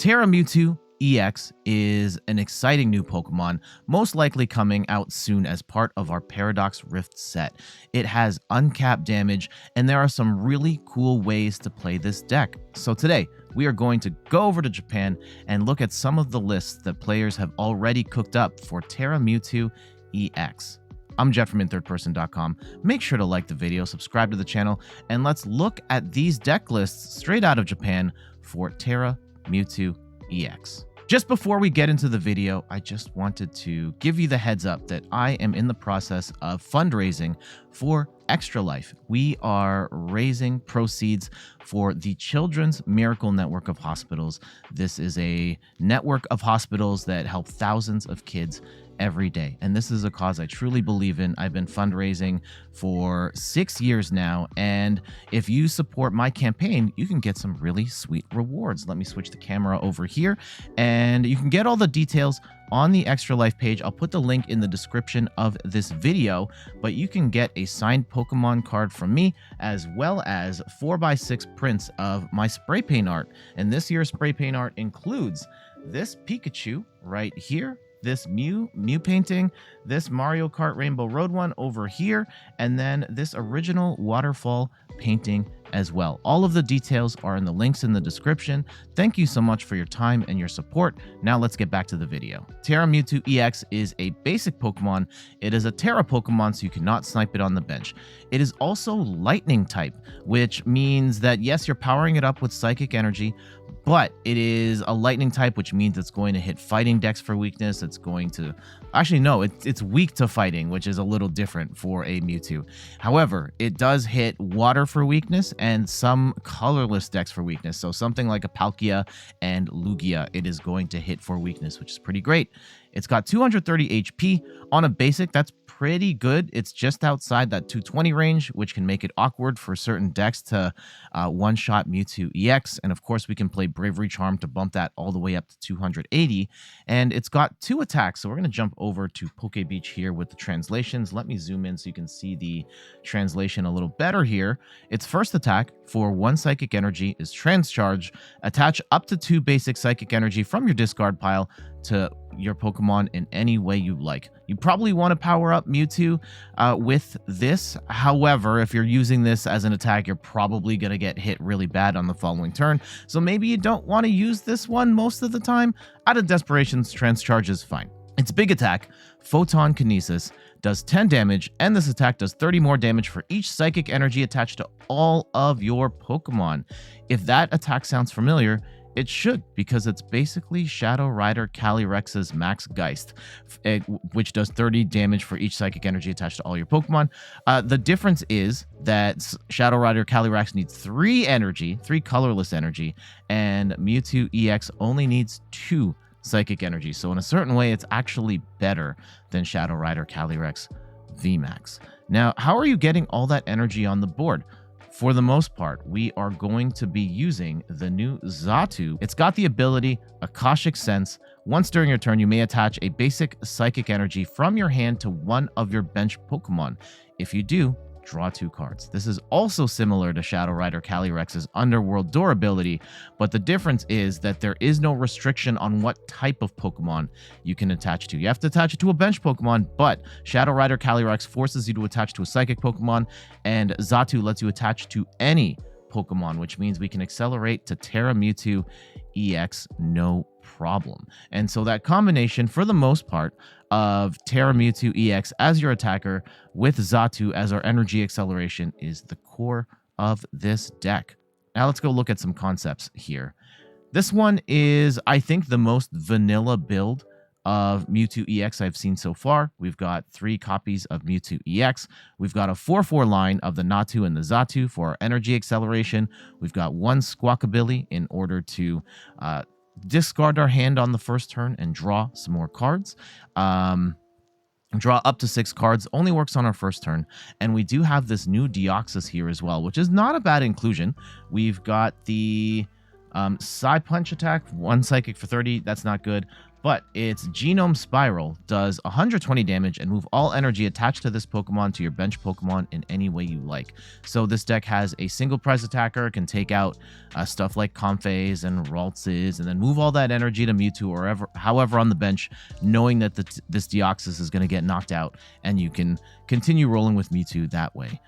Tera Mewtwo EX is an exciting new Pokemon, most likely coming out soon as part of our Paradox Rift set. It has uncapped damage, and there are some really cool ways to play this deck. So today, we are going to go over to Japan and look at some of the lists that players have already cooked up for Tera Mewtwo EX. I'm Jet from InThirdPerson.com. Make sure to like the video, subscribe to the channel, and let's look at these deck lists straight out of Japan for Tera Mewtwo EX. Just before we get into the video, I just wanted to give you the heads up that I am in the process of fundraising for Extra Life. We are raising proceeds for the Children's Miracle Network of Hospitals. This is a network of hospitals that help thousands of kids every day, and this is a cause I truly believe in. I've been fundraising for 6 years now, and if you support my campaign, you can get some really sweet rewards. Let me switch the camera over here, and you can get all the details on the Extra Life page. I'll put the link in the description of this video, but you can get a signed Pokemon card from me, as well as 4x6 prints of my spray paint art. And this year's spray paint art includes this Pikachu right here, this Mew painting, this Mario Kart Rainbow Road one over here, and then this original waterfall painting as well. All of the details are in the links in the description. Thank you so much for your time and your support. Now let's get back to the video. Tera Mewtwo EX is a basic Pokemon. It is a Tera Pokemon, so you cannot snipe it on the bench. It is also lightning type, which means that yes, you're powering it up with psychic energy, but it is a lightning type, which means it's going to hit fighting decks for weakness. It's going to, actually no, it's weak to fighting, which is a little different for a Mewtwo. However, it does hit water for weakness and some colorless decks for weakness. So something like a Palkia and Lugia, it is going to hit for weakness, which is pretty great. It's got 230 HP on a basic. That's pretty good. It's just outside that 220 range, which can make it awkward for certain decks to one-shot Mewtwo EX. And of course, we can play Bravery Charm to bump that all the way up to 280. And it's got 2 attacks. So we're going to jump over to Pokebeach here with the translations. Let me zoom in so you can see the translation a little better here. Its first attack for 1 Psychic Energy is Transcharge. Attach up to 2 basic Psychic Energy from your discard pile to your Pokemon in any way you like. You probably want to power up Mewtwo with this. However, if you're using this as an attack, you're probably going to get hit really bad on the following turn. So maybe you don't want to use this one most of the time. Out of desperation, Transcharge is fine. Its big attack, Photon Kinesis, does 10 damage, and this attack does 30 more damage for each psychic energy attached to all of your Pokemon. If that attack sounds familiar, it should, because it's basically Shadow Rider Calyrex's Max Geist, which does 30 damage for each psychic energy attached to all your Pokemon. The difference is that Shadow Rider Calyrex needs 3 colorless energy, and Mewtwo EX only needs 2 psychic energy. So in a certain way, it's actually better than Shadow Rider Calyrex VMAX. Now, how are you getting all that energy on the board? For the most part, we are going to be using the new Xatu. It's got the ability Akashic Sense. Once during your turn, you may attach a basic psychic energy from your hand to one of your bench Pokemon. If you do, draw 2 cards. This is also similar to Shadow Rider Calyrex's Underworld Door ability, but the difference is that there is no restriction on what type of Pokemon you can attach to. You have to attach it to a bench Pokemon, but Shadow Rider Calyrex forces you to attach to a psychic Pokemon, and Xatu lets you attach to any Pokemon, which means we can accelerate to Tera Mewtwo EX no problem. And so that combination, for the most part, of Tera Mewtwo EX as your attacker with Xatu as our energy acceleration is the core of this deck. Now let's go look at some concepts here. This one is, I think, the most vanilla build of Mewtwo EX I've seen so far. We've got 3 copies of Mewtwo EX. We've got a 4/4 line of the Natu and the Xatu for our energy acceleration. We've got 1 Squawkabilly in order to discard our hand on the first turn and draw some more cards. Draw up to 6 cards, only works on our first turn. And we do have this new Deoxys here as well, which is not a bad inclusion. We've got the Side Punch attack, 1 Psychic for 30, that's not good. But its Genome Spiral does 120 damage and move all energy attached to this Pokemon to your bench Pokemon in any way you like. So this deck has a single prize attacker, can take out stuff like Comfeys and Raltses, and then move all that energy to Mewtwo or however on the bench, knowing that this Deoxys is going to get knocked out, and you can continue rolling with Mewtwo that way.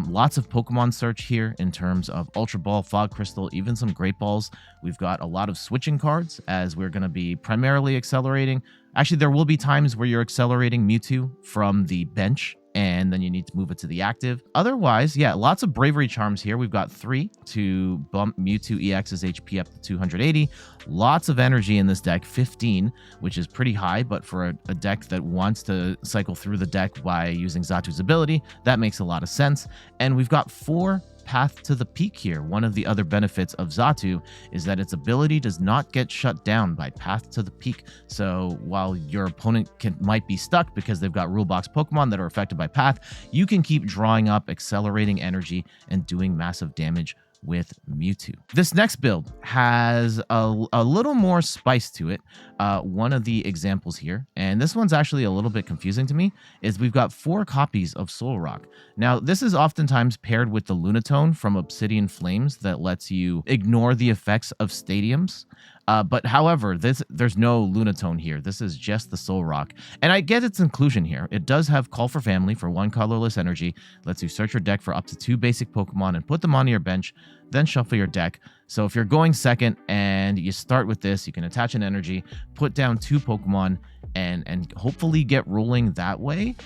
Lots of Pokemon search here in terms of Ultra Ball, Fog Crystal, even some Great Balls. We've got a lot of switching cards as we're going to be primarily accelerating. Actually, there will be times where you're accelerating Mewtwo from the bench, and then you need to move it to the active. Otherwise, yeah, lots of Bravery Charms here. We've got 3 to bump Mewtwo EX's HP up to 280. Lots of energy in this deck, 15, which is pretty high, but for a deck that wants to cycle through the deck by using Xatu's ability, that makes a lot of sense. And we've got 4 Path to the Peak here. One of the other benefits of Xatu is that its ability does not get shut down by Path to the Peak. So while your opponent might be stuck because they've got rule box Pokemon that are affected by Path, you can keep drawing up, accelerating energy, and doing massive damage with Mewtwo. This next build has a little more spice to it. One of the examples here, and this one's actually a little bit confusing to me, is we've got 4 copies of Solrock. Now, this is oftentimes paired with the Lunatone from Obsidian Flames that lets you ignore the effects of stadiums. But however, there's no Lunatone here. This is just the Solrock. And I get its inclusion here. It does have Call for Family for 1 colorless energy, lets you search your deck for up to 2 basic Pokemon and put them onto your bench, then shuffle your deck. So if you're going second and you start with this, you can attach an energy, put down 2 Pokemon, and hopefully get rolling that way.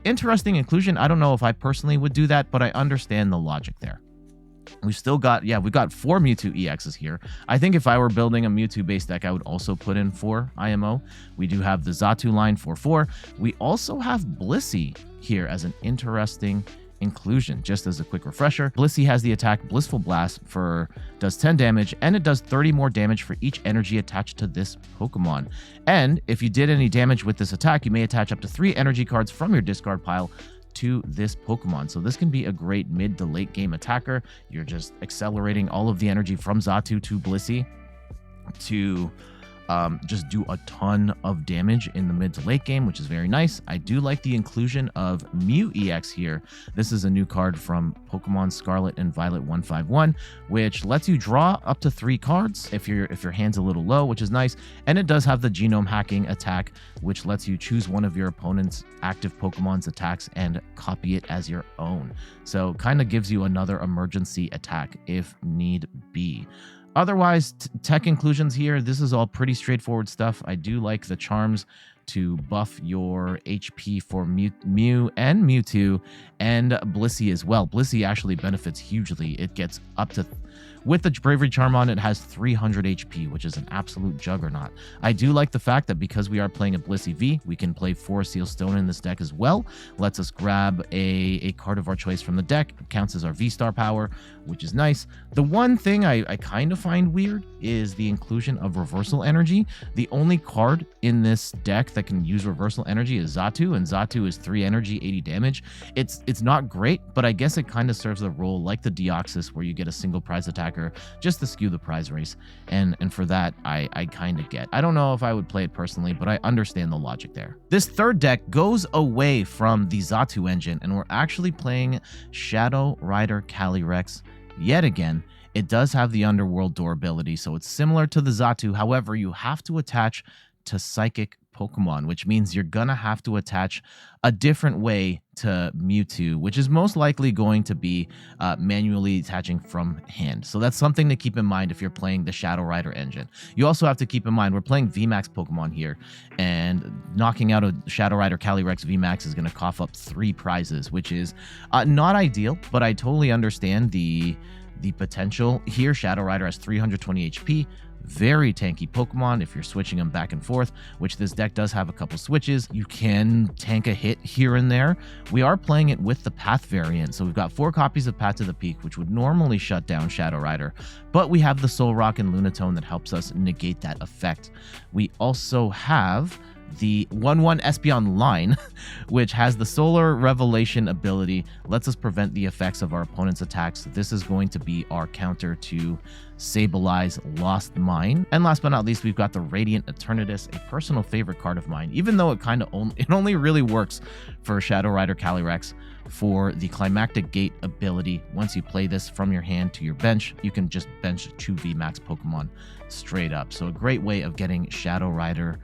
Interesting inclusion. I don't know if I personally would do that, but I understand the logic there. We've still got, we've got 4 Mewtwo EXs here. I think if I were building a Mewtwo-based deck, I would also put in 4 IMO. We do have the Xatu line 4/4. We also have Blissey here as an interesting inclusion. Just as a quick refresher, Blissey has the attack Blissful Blast does 10 damage, and it does 30 more damage for each energy attached to this Pokemon. And if you did any damage with this attack, you may attach up to 3 energy cards from your discard pile to this Pokemon. So this can be a great mid to late game attacker. You're just accelerating all of the energy from Xatu to Blissey to just do a ton of damage in the mid to late game, which is very nice. I do like the inclusion of Mew EX here. This is a new card from Pokemon Scarlet and Violet 151, which lets you draw up to 3 cards if your hand's a little low, which is nice. And it does have the genome hacking attack, which lets you choose one of your opponent's active Pokemon's attacks and copy it as your own. So kind of gives you another emergency attack if need be. Otherwise, tech inclusions here, this is all pretty straightforward stuff. I do like the charms to buff your HP for Mew and Mewtwo, and Blissey as well. Blissey actually benefits hugely. It gets up to, with the Bravery Charm on, it has 300 HP, which is an absolute juggernaut. I do like the fact that because we are playing a Blissey V, we can play 4 Seal Stone in this deck as well. Lets us grab a card of our choice from the deck. It counts as our V-Star power, which is nice. The one thing I kind of find weird is the inclusion of Reversal Energy. The only card in this deck that can use Reversal Energy is Xatu, and Xatu is 3 energy, 80 damage. It's not great, but I guess it kind of serves the role like the Deoxys, where you get a single prize attacker just to skew the prize race, and for that I kind of get. I don't know if I would play it personally, but I understand the logic there. This third deck goes away from the Xatu engine, and we're actually playing Shadow Rider Calyrex yet again. It does have the Underworld Door ability, so it's similar to the Xatu. However, you have to attach to Psychic Pokemon, which means you're gonna have to attach a different way to Mewtwo, which is most likely going to be manually attaching from hand. So that's something to keep in mind if you're playing the Shadow Rider engine. You also have to keep in mind we're playing VMAX Pokemon here, and knocking out a Shadow Rider Calyrex VMAX is going to cough up 3 prizes, which is not ideal, but I totally understand the potential here. Shadow Rider has 320 HP. Very tanky Pokemon if you're switching them back and forth, which this deck does have a couple switches. You can tank a hit here and there. We are playing it with the Path variant, so we've got 4 copies of Path to the Peak, which would normally shut down Shadow Rider, but we have the Solrock and Lunatone that helps us negate that effect. We also have the 1/1 Espeon line, which has the Solar Revelation ability, lets us prevent the effects of our opponent's attacks. This is going to be our counter to Sablei's Lost Mine. And last but not least, we've got the Radiant Eternatus, a personal favorite card of mine, even though it only really works for Shadow Rider Calyrex for the Climactic Gate ability. Once you play this from your hand to your bench, you can just bench 2 VMAX Pokemon straight up. So a great way of getting Shadow Rider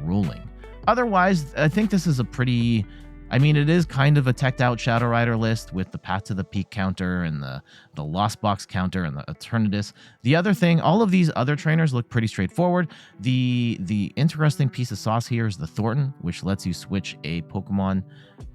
rolling. Otherwise, I think this is a pretty... I mean, it is kind of a teched out Shadow Rider list with the Path to the Peak counter and the Lost Box counter and the Eternatus. The other thing, all of these other trainers look pretty straightforward. The interesting piece of sauce here is the Thornton, which lets you switch a Pokemon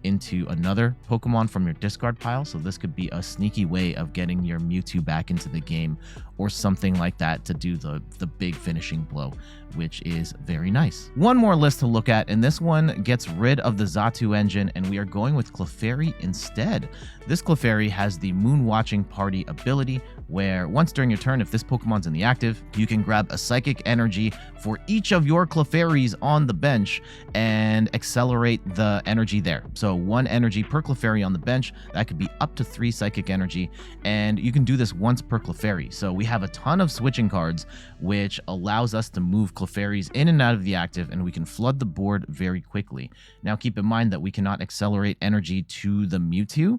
into another Pokemon from your discard pile. So this could be a sneaky way of getting your Mewtwo back into the game or something like that to do the big finishing blow, which is very nice. One more list to look at, and this one gets rid of the Xatu engine, and we are going with Clefairy instead. This Clefairy has the Moon Watching Party ability, where once during your turn, if this Pokemon's in the active, you can grab a Psychic Energy for each of your Clefairies on the bench and accelerate the energy there. So 1 energy per Clefairy on the bench. That could be up to 3 Psychic Energy, and you can do this once per Clefairy. So we have a ton of switching cards, which allows us to move Clefairies in and out of the active, and we can flood the board very quickly. Now keep in mind that we cannot accelerate energy to the Mewtwo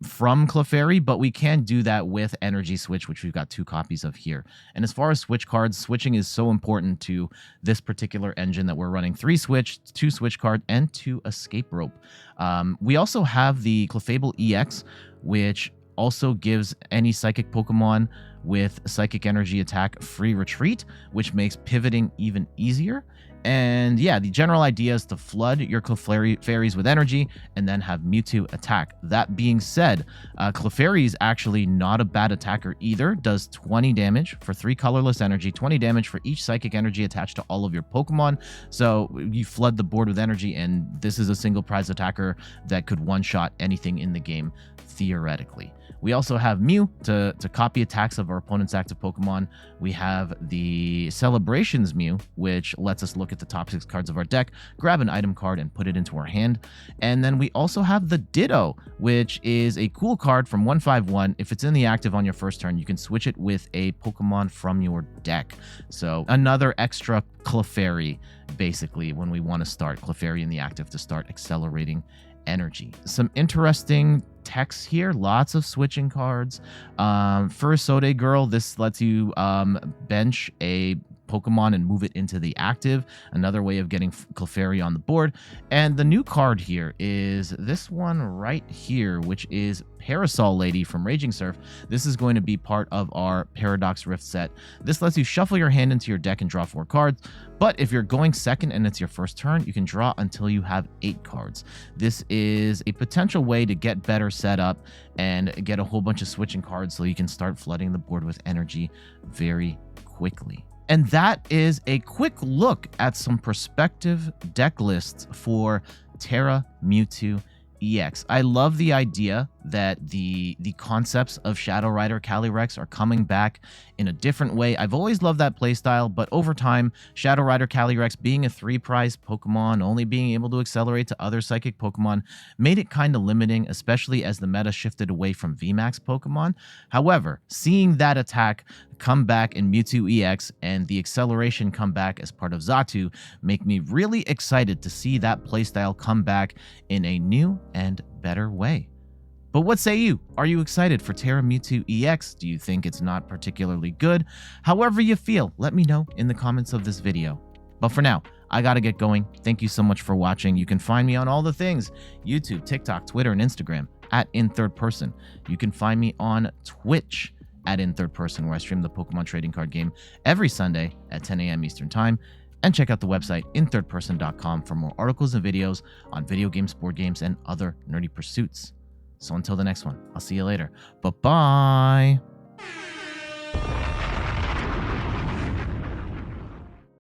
from Clefairy, but we can do that with Energy Switch, which we've got 2 copies of here. And as far as switch cards, switching is so important to this particular engine that we're running 3 switch, 2 switch card, and 2 escape rope. We also have the Clefable EX, which also gives any psychic Pokemon with Psychic Energy attack free retreat, which makes pivoting even easier. And yeah, the general idea is to flood your Clefairies with energy and then have Mewtwo attack. That being said, Clefairy is actually not a bad attacker either. Does 20 damage for 3 colorless energy, 20 damage for each psychic energy attached to all of your Pokemon. So you flood the board with energy, and this is a single prize attacker that could one-shot anything in the game, theoretically. We also have Mew to copy attacks of our opponent's active Pokemon. We have the Celebrations Mew, which lets us look at the top 6 cards of our deck, grab an item card, and put it into our hand. And then we also have the Ditto, which is a cool card from 151. If it's in the active on your first turn, you can switch it with a Pokemon from your deck. So another extra Clefairy, basically, when we want to start Clefairy in the active to start accelerating energy. Some interesting text here, lots of switching cards. For Sode Girl, this lets you bench a Pokemon and move it into the active, another way of getting Clefairy on the board. And the new card here is this one right here, which is Parasol Lady from Raging Surf. This is going to be part of our Paradox Rift set. This lets you shuffle your hand into your deck and draw 4 cards, but if you're going second and it's your first turn, you can draw until you have 8 cards. This is a potential way to get better set up and get a whole bunch of switching cards so you can start flooding the board with energy very quickly. And that is a quick look at some prospective deck lists for Tera Mewtwo EX. I love the idea that the concepts of Shadow Rider Calyrex are coming back in a different way. I've always loved that playstyle, but over time, Shadow Rider Calyrex being a 3-prize Pokemon, only being able to accelerate to other psychic Pokemon, made it kind of limiting, especially as the meta shifted away from VMAX Pokemon. However, seeing that attack come back in Mewtwo EX and the acceleration come back as part of Xatu make me really excited to see that playstyle come back in a new and better way. But what say you? Are you excited for Tera Mewtwo EX? Do you think it's not particularly good? However you feel, let me know in the comments of this video. But for now, I gotta get going. Thank you so much for watching. You can find me on all the things: YouTube, TikTok, Twitter, and Instagram at InThirdPerson. You can find me on Twitch at InThirdPerson, where I stream the Pokemon trading card game every Sunday at 10 a.m. Eastern Time. And check out the website inthirdperson.com for more articles and videos on video games, board games, and other nerdy pursuits. So until the next one, I'll see you later. Bye-bye.